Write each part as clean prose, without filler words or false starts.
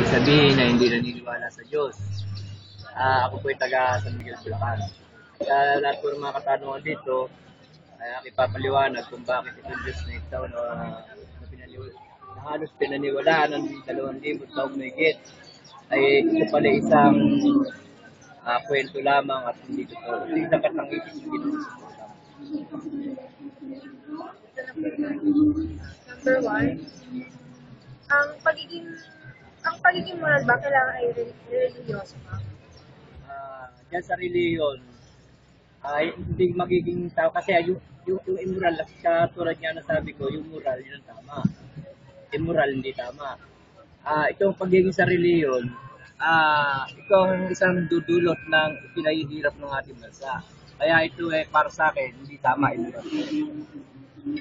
ibig sabihin na hindi naniniwala sa Diyos. Ako po ay taga San Miguel, Bulacan. Sa lahat po ng mga katanungan dito, ay aking papaliwanag kung bakit itong Diyos na ito na halos pinaniwalaan ng 2,000 taong mahigit ay ito pala isang kwento lamang at hindi totoo. Ito isang katangian ng Ginoo. Number one, ang pagiging moral ba kailangan ay religyoso ka? Diyan sa reliyon, ay hindi magiging tao kasi yung immoral, katulad nga na sabi ko, yung moral, yun ang tama. Immoral, hindi tama. Itong pagiging sa reliyon, ito ang isang dudulot ng pinahihirap ng ating bansa. Kaya ito para sa akin, hindi tama immoral.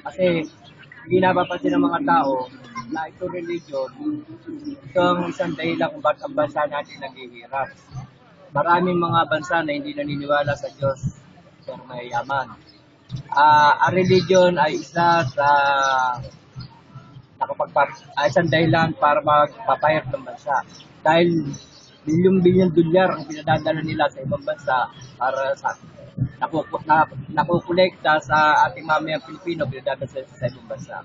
Kasi hindi napapansin ng mga tao na ito religion, ito ang isang dahilan kung bakit ang bansa natin naghihirap. Maraming mga bansa na hindi naniniwala sa Diyos pero mayayaman. Ang religion ay isa sa isang dahilan para magpapayat ng bansa. Dahil bilyon-bilyon dolyar ang pinadadala nila sa ibang bansa para sa nakukolekta sa ating mamayang Pilipino pinadadala sa ibang bansa.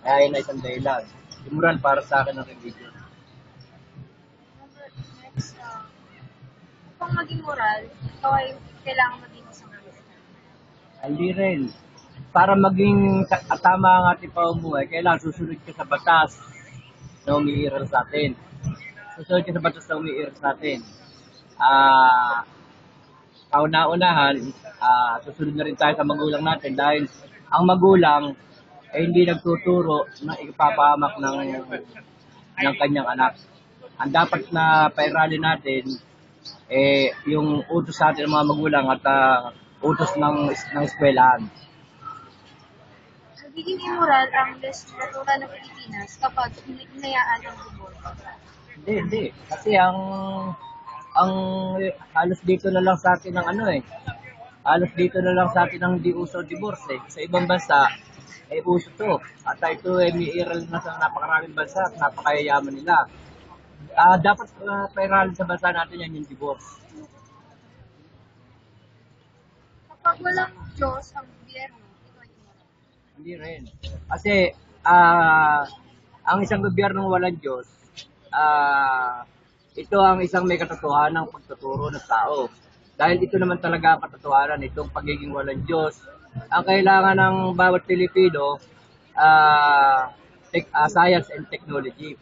Kaya yun ay isang dahilan. Immoral para sa akin ang religion. Next, kung maging moral, ikaw ay kailangan maging isang Christian. Hindi rin. Para maging tama ang ating pamumuhay, kailangan susunod ka sa batas na umiiral sa atin. Susunod ka sa batas na umiiral sa atin. Kauna-unahan, susunod na rin tayo sa magulang natin dahil ang magulang ay hindi nagtuturo na ipapahamak ng kanyang anak. Ang dapat na pairalin natin yung utos sa atin ng mga magulang at utos ng eskwelahan. Nagiging immoral ang legislatura ng Pilipinas kapag hinayaan ang diboryo. Hindi. Kasi ang halos dito na lang sa atin ng halos dito na lang sa atin ang di uso divorce Sa ibang bansa, uso to. At ito may iral na sa napakaraming bansa at napakayayaman nila. Dapat pairalin sa bansa natin yan yung divorce. Kapag walang Diyos ang gobyerno, ito ay immoral. Hindi rin. Kasi ang isang gobyernong walang Diyos, ito ang isang may katotohanan ng pagtuturo ng tao. Dahil ito naman talaga ang katotohanan, itong pagiging walang Diyos. Ang kailangan ng bawat Pilipino, science and technology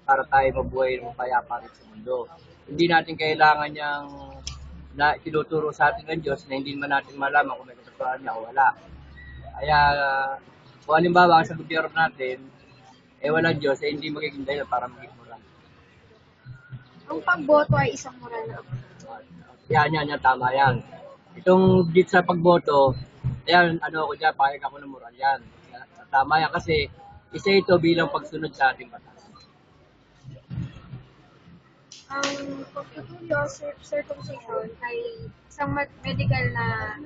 para tayo mabuhay ng payapa rin sa mundo. Hindi natin kailangan yung na tinuturo sa atin ng Diyos na hindi man natin malaman kung may katotohanan niya o wala. Kaya kung halimbawa sa gobyerno natin, walang Diyos, hindi magiging dahilan para maging moral. Ang pagboto ay isang moral na act. Yan, tama yan. Itong dito sa pagboto, ako dyan, pahig ako ng moral yan. Tama yan kasi isa ito bilang pagsunod sa ating batas. Ang pagtutuloy circumcision ay isang medical na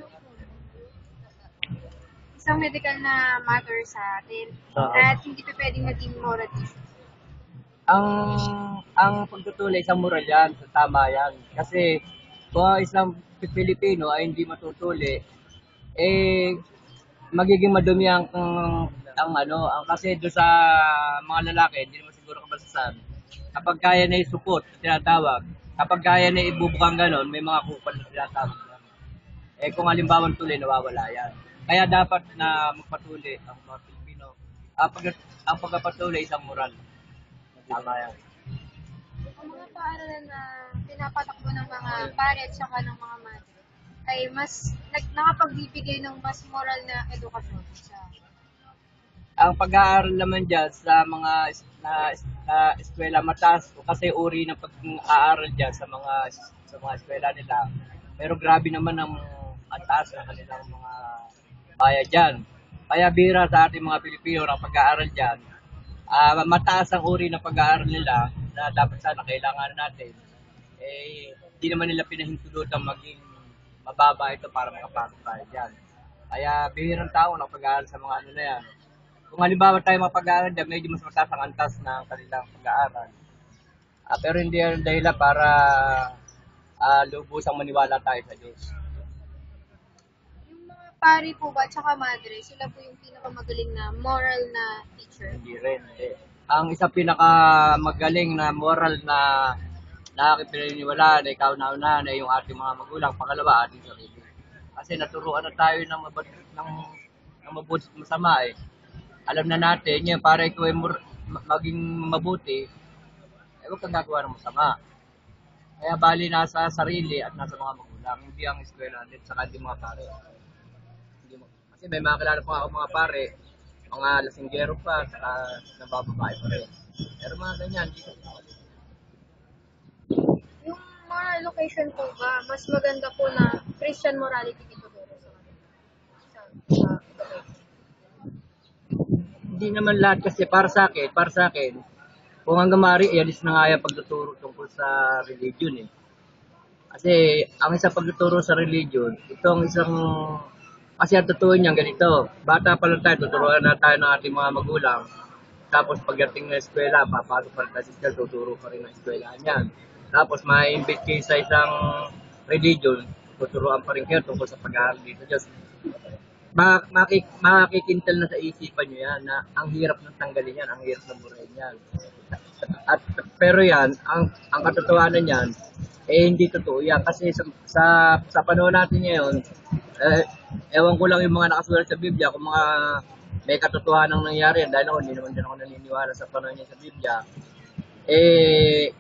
matter sa atin at hindi pa pwedeng maging moral issue. Ang pagtutuloy sa moral yan, tama yan. Kasi kung isang Pilipino ay hindi matutuli, magiging madumi ang kasi doon sa mga lalaki, hindi naman siguro kabasasan. Kapag kaya na isupot, tinatawag. Kapag kaya na ibubukang ganon, may mga kupal na tinatawag. Kung halimbawa tuloy, nawawala yan. Kaya dapat na magpatuloy ang mga Pilipino. Ang pagpapatuloy isang moral. Tama yan. Ang mga paaralan na pinapatakbo ng mga pare at saka ng mga madre ay mas nakapagbibigay ng mas moral na edukasyon sa ang pag-aaral naman dyan sa mga eskwela mataas kasi uri ng pag-aaral dyan sa mga eskwela nila. Pero grabe naman ang taas ng kanilang mga bayad dyan. Kaya bira sa ating mga Pilipino ng pag-aaral dyan, mataas ang uri ng pag-aaral nila na dapat sana kailangan natin. Hindi naman nila pinahintulutang maging mababa ito para makapasok tayo dyan. Kaya bihirang tao na pag-aaral sa mga na yan. Kung halimbawa tayo mapag-aaral dyan, medyo mas mataas ang antas ng kanilang pag-aaral. Pero hindi yan dahilan para lubusang maniwala tayo sa Diyos. Yung mga pari po ba, tsaka madre, sila po yung pinakamagaling na moral na teacher. Hindi rin. Hindi. Ang isang pinakamagaling na moral na nakakipininiwala na ikaw na yung ating mga magulang, pangalawa ating sarili. Kasi naturuan na tayo ng mabuti at masama eh. Alam na natin yun, para ikaw ay maging mabuti, huwag kang gagawa ng masama. Kaya bali nasa sarili at nasa mga magulang, hindi ang eskwela din sa hindi mga pare. Kasi may mga kilala pa ako mga pare, mga lasinggero pa, saka nabababae pa rin. Pero mga ganyan, hindi ko Yung moral education po ba, mas maganda po na Christian morality tinuturo sa kanila? Hindi naman lahat kasi para sa akin, kung hanggang maaari, ialis na nga yung pagtuturo tungkol sa religion eh. Kasi ang isang pagtuturo sa religion, kasi ang totoo niyan ganito, bata pa lang tayo, tuturuan na tayo ng ating mga magulang. Tapos pagdating ng eskwela, papasok pa rin tayo sa eskwela, tuturo pa rin ng eskwela niyan. Tapos ma-invite kayo sa isang religion, tuturuan pa rin kayo tungkol sa pag-aaral dito. Diyos, makikintal na sa isipan nyo yan na ang hirap ng tanggalin yan, ang hirap ng burahin yan. Pero yan, ang katotohanan yan, hindi totoo yan. Kasi sa panahon natin ngayon, ewan ko lang yung mga nakasulat sa Biblia, kung mga may katotohanan nangyari yan, dahil hindi naman din ako naniniwala sa panahon niya sa Biblia,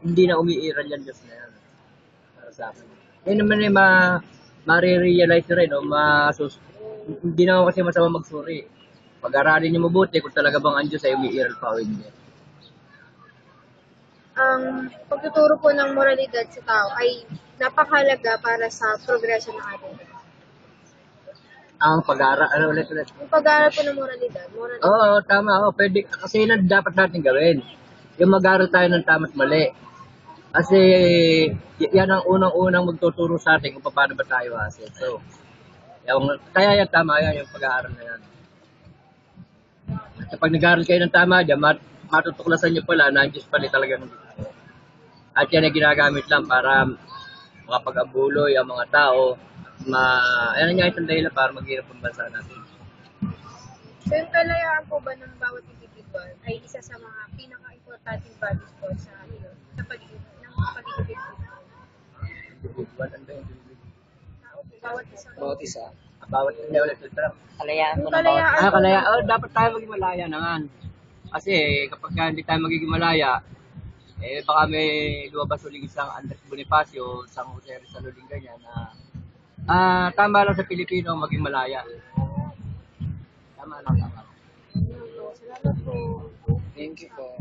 hindi na umiiral yan Diyos na yan. Para sa akin. Hindi naman ma-realize rin, o hindi na ako kasi masama magsuri. Pag-aralin niyo mabuti kung talaga bang ang Diyos ay umiiral pa o hindi. Ang pagtuturo po ng moralidad sa tao ay napakahalaga para sa progresyo ng ating life. Ang pag-aaral, ulit. Yung pag-aaral po ng moralidad. Oo, tama. Pwede, kasi yun ang dapat natin gawin. Yung mag-aaral tayo ng tama't mali. Kasi yan ang unang-unang magtuturo sa atin kung paano ba tayo asin. So, kaya yan tama yan, yung pag-aaral na yan. At kapag nag-aaral kayo ng tama dyan, matutuklasan nyo pala na ang Diyos pala talaga ng Diyos. At yan ay ginagamit lang para makapag-abuloy ang mga tao. Ayan nga itong dahilan para maghirap ang bansa natin. So yung kalayaan po ba ng bawat individual ay isa sa mga pinaka-importanting values po sa pag-ibig ng pag-ibig. Individual, ano ba yung individual? Bawat isa. Bawat isa ulit. Kalayaan Yung kalayaan. kalayaan. Dapat tayo maging malaya naman. Kasi kapag hindi tayo magiging malaya, baka may lumabas uling isang Andres Bonifacio, isang Jose Rizal uling ganyan na tama lang sa Pilipino maging malaya. Tama lang. Salamat po. Thank you po.